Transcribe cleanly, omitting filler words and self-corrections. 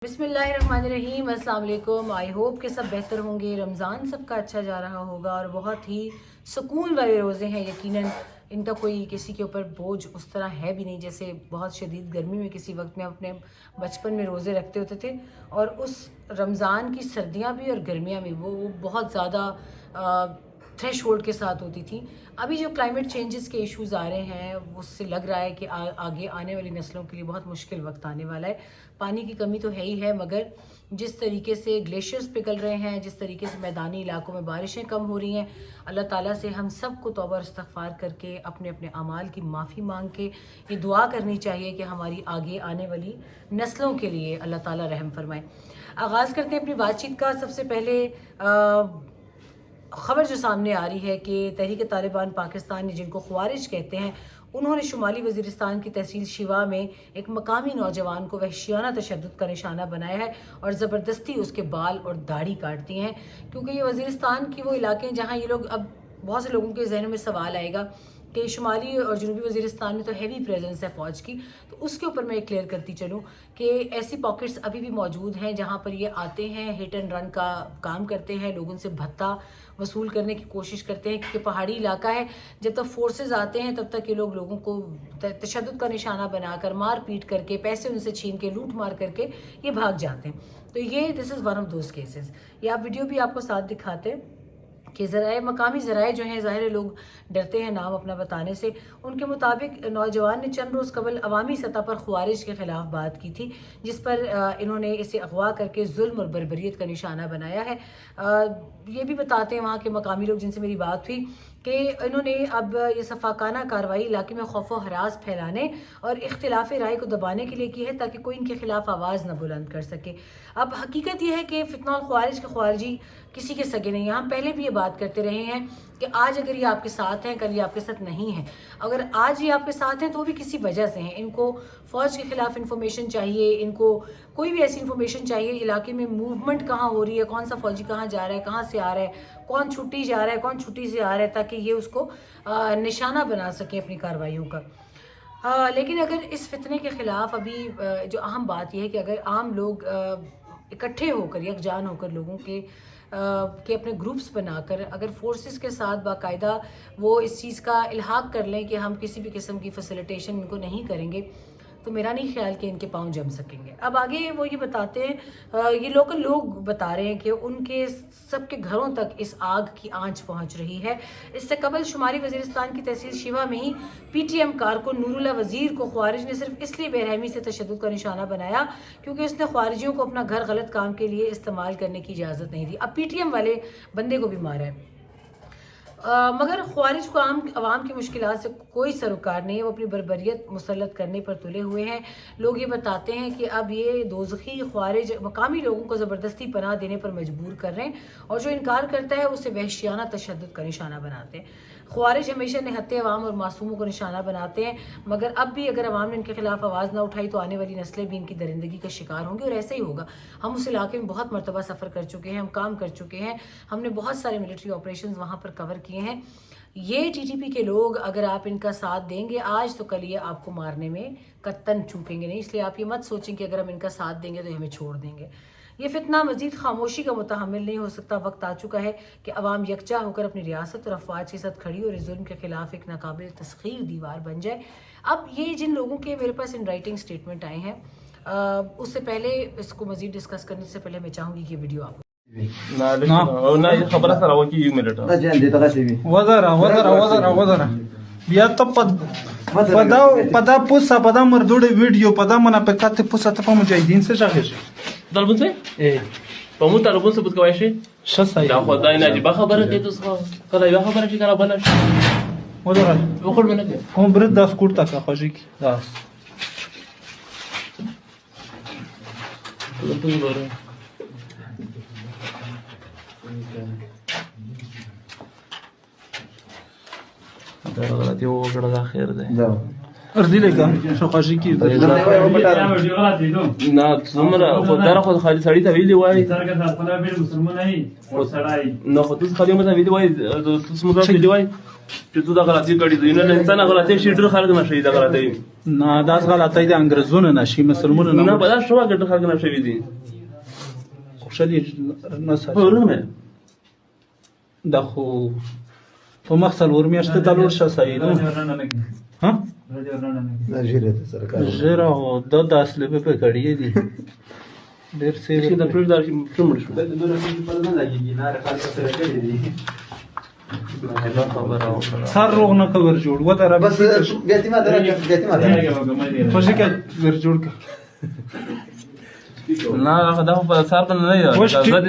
بسم اللہ الرحمن الرحیم، السلام علیکم۔ آئی ہوپ کہ سب بہتر ہوں گے، رمضان سب کا اچھا جا رہا ہوگا اور بہت ہی سکون والے روزے ہیں۔ یقیناً ان کا کوئی کسی کے اوپر بوجھ اس طرح ہے بھی نہیں جیسے بہت شدید گرمی میں کسی وقت میں اپنے بچپن میں روزے رکھتے ہوتے تھے، اور اس رمضان کی سردیاں بھی اور گرمیاں بھی وہ بہت زیادہ تھریش ہولڈ کے ساتھ ہوتی تھیں۔ ابھی جو کلائمیٹ چینجز کے ایشوز آ رہے ہیں اس سے لگ رہا ہے کہ آگے آنے والی نسلوں کے لیے بہت مشکل وقت آنے والا ہے۔ پانی کی کمی تو ہے ہی ہے، مگر جس طریقے سے گلیشیئرز پگھل رہے ہیں، جس طریقے سے میدانی علاقوں میں بارشیں کم ہو رہی ہیں، اللہ تعالیٰ سے ہم سب کو توبہ اور استغفار کر کے اپنے اپنے اعمال کی معافی مانگ کے یہ دعا کرنی چاہیے کہ ہماری آگے آنے والی نسلوں کے لیے اللہ تعالیٰ رحم فرمائے۔ آغاز کرتے ہیں اپنی بات چیت کا۔ سب سے پہلے خبر جو سامنے آ رہی ہے کہ تحریک طالبان پاکستان، جن کو خوارج کہتے ہیں، انہوں نے شمالی وزیرستان کی تحصیل شیوا میں ایک مقامی نوجوان کو وحشیانہ تشدد کا نشانہ بنایا ہے اور زبردستی اس کے بال اور داڑھی کاٹ دی ہیں، کیونکہ یہ وزیرستان کی وہ علاقے ہیں جہاں یہ لوگ، اب بہت سے لوگوں کے ذہنوں میں سوال آئے گا کہ شمالی اور جنوبی وزیرستان میں تو ہیوی پریزنس ہے فوج کی، تو اس کے اوپر میں کلیئر کرتی چلوں کہ ایسی پاکٹس ابھی بھی موجود ہیں جہاں پر یہ آتے ہیں، ہٹ اینڈ رن کا کام کرتے ہیں، لوگوں سے بھتہ وصول کرنے کی کوشش کرتے ہیں، کیونکہ پہاڑی علاقہ ہے، جب تک فورسز آتے ہیں تب تک یہ لوگوں کو تشدد کا نشانہ بنا کر، مار پیٹ کر کے، پیسے ان سے چھین کے، لوٹ مار کر کے یہ بھاگ جاتے ہیں۔ تو یہ this is one of those cases. یہ آپ ویڈیو بھی آپ کو ساتھ دکھاتے ہیں کہ مقامی ذرائع جو ہیں، ظاہر ہے لوگ ڈرتے ہیں نام اپنا بتانے سے، ان کے مطابق نوجوان نے چند روز قبل عوامی سطح پر خوارج کے خلاف بات کی تھی، جس پر انہوں نے اسے اغوا کر کے ظلم اور بربریت کا نشانہ بنایا ہے۔ یہ بھی بتاتے ہیں وہاں کے مقامی لوگ جن سے میری بات ہوئی کہ انہوں نے اب یہ صفاقانہ کارروائی علاقے میں خوف و ہراس پھیلانے اور اختلاف رائے کو دبانے کے لیے کی ہے، تاکہ کوئی ان کے خلاف آواز نہ بلند کر سکے۔ اب حقیقت یہ ہے کہ فتنہ الخوارج کے خوارجی کسی کے سگے نہیں ہیں۔ ہم پہلے بھی یہ بات کرتے رہے ہیں کہ آج اگر یہ آپ کے ساتھ ہیں، کل یہ آپ کے ساتھ نہیں ہیں۔ اگر آج یہ آپ کے ساتھ ہیں تو وہ بھی کسی وجہ سے ہیں۔ ان کو فوج کے خلاف انفارمیشن چاہیے، ان کو کوئی بھی ایسی انفارمیشن چاہیے، علاقے میں موومنٹ کہاں ہو رہی ہے، کون سا فوجی کہاں جا رہا ہے، کہاں سے آ رہا ہے، کون چھٹی جا رہا ہے، کون چھٹی سے آ رہا ہے، تاکہ یہ اس کو نشانہ بنا سکیں اپنی کارروائیوں کا۔ لیکن اگر اس فتنے کے خلاف ابھی جو اہم بات یہ ہے کہ اگر عام لوگ اکٹھے ہو کر، یکجان ہو کر، لوگوں کے اپنے گروپس بنا کر اگر فورسز کے ساتھ باقاعدہ وہ اس چیز کا الحاق کر لیں کہ ہم کسی بھی قسم کی فیسیلیٹیشن ان کو نہیں کریں گے، تو میرا نہیں خیال کہ ان کے پاؤں جم سکیں گے۔ اب آگے وہ یہ بتاتے ہیں، یہ لوکل لوگ بتا رہے ہیں کہ ان کے سب کے گھروں تک اس آگ کی آنچ پہنچ رہی ہے۔ اس سے قبل شمالی وزیرستان کی تحصیل شیوا میں ہی پی ٹی ایم کارکن نور اللہ وزیر کو خوارج نے صرف اس لیے بے رحمی سے تشدد کا نشانہ بنایا کیونکہ اس نے خوارجیوں کو اپنا گھر غلط کام کے لیے استعمال کرنے کی اجازت نہیں دی۔ اب پی ٹی ایم والے بندے کو بھی مارا ہے، مگر خوارج کو عوام کی مشکلات سے کوئی سروکار نہیں ہے۔ وہ اپنی بربریت مسلط کرنے پر تلے ہوئے ہیں۔ لوگ یہ بتاتے ہیں کہ اب یہ دوزخی خوارج مقامی لوگوں کو زبردستی پناہ دینے پر مجبور کر رہے ہیں، اور جو انکار کرتا ہے اسے وحشیانہ تشدد کا نشانہ بناتے ہیں۔ خوارج ہمیشہ نہتے عوام اور معصوموں کو نشانہ بناتے ہیں، مگر اب بھی اگر عوام نے ان کے خلاف آواز نہ اٹھائی تو آنے والی نسلیں بھی ان کی درندگی کا شکار ہوں گی، اور ایسا ہی ہوگا۔ ہم اس علاقے میں بہت مرتبہ سفر کر چکے ہیں، ہم کام کر چکے ہیں، ہم نے بہت سارے ملٹری آپریشنز وہاں پر کور کیے ہیں۔ یہ ٹی ٹی پی کے لوگ اگر آپ ان کا ساتھ دیں گے آج تو کل یہ آپ کو مارنے میں قطعاً چوکیں گے نہیں، اس لیے آپ یہ مت سوچیں کہ اگر ہم ان کا ساتھ دیں گے تو یہ ہمیں چھوڑ دیں گے۔ یہ فتنہ مزید خاموشی کا متحمل نہیں ہو سکتا۔ وقت آ چکا ہے کہ عوام یکجا ہو کر اپنی ریاست اور افواج کے ساتھ کھڑی اور اس ظلم کے خلاف ایک ناقابل تسخیر دیوار بن جائے۔ اب یہ جن لوگوں کے میرے پاس ان رائٹنگ سٹیٹمنٹ آئے ہیں، اس سے پہلے اس کو مزید ڈسکس کرنے سے پہلے میں چاہوں گی کہ یہ ویڈیو آپ خبر سره وکی 1 منټ وزره بیا ته پدا پوسا پدا مردوړ ویډیو پدا منافقت پوسا ته په مجاهدین څه ځاګه طالبون څه په مو طالبون ثبوت کوي شي شسای دا خدای نه دی خبره کې تاسو کله یو خبره چې کله بل وزره وخور منه هم برد داس کوړه کا خوږی داس طالبون ګوره دا غلطي وکړه دا خیر ده ارزیله کا شوخاشي کی نه څومره خو دره خو خالي سړی ته ویلي وای نه خو تاسو خالي مته ویلي وای تاسو مته ویلي وای چې تو دا غلطي کړې دي نه انسان غلطي شي ډېر خلک نه شي دا غلطي نه داس غلطی د انګريزونو نشي مسلمانونو نه نه په دا شو ګټه خلک نه شي دي خوشالي نه سره ورونه دا خو په مخسل ورمیاشته د لور شه سایدو ها ژر او د اصل په کړی دي ډېر څه چې دا پرې دا څومره شو سر روغ نه کور جوړ و دا رب بس گتی ما خوشی که ور جوړ کا نه دا په سر ته نه دی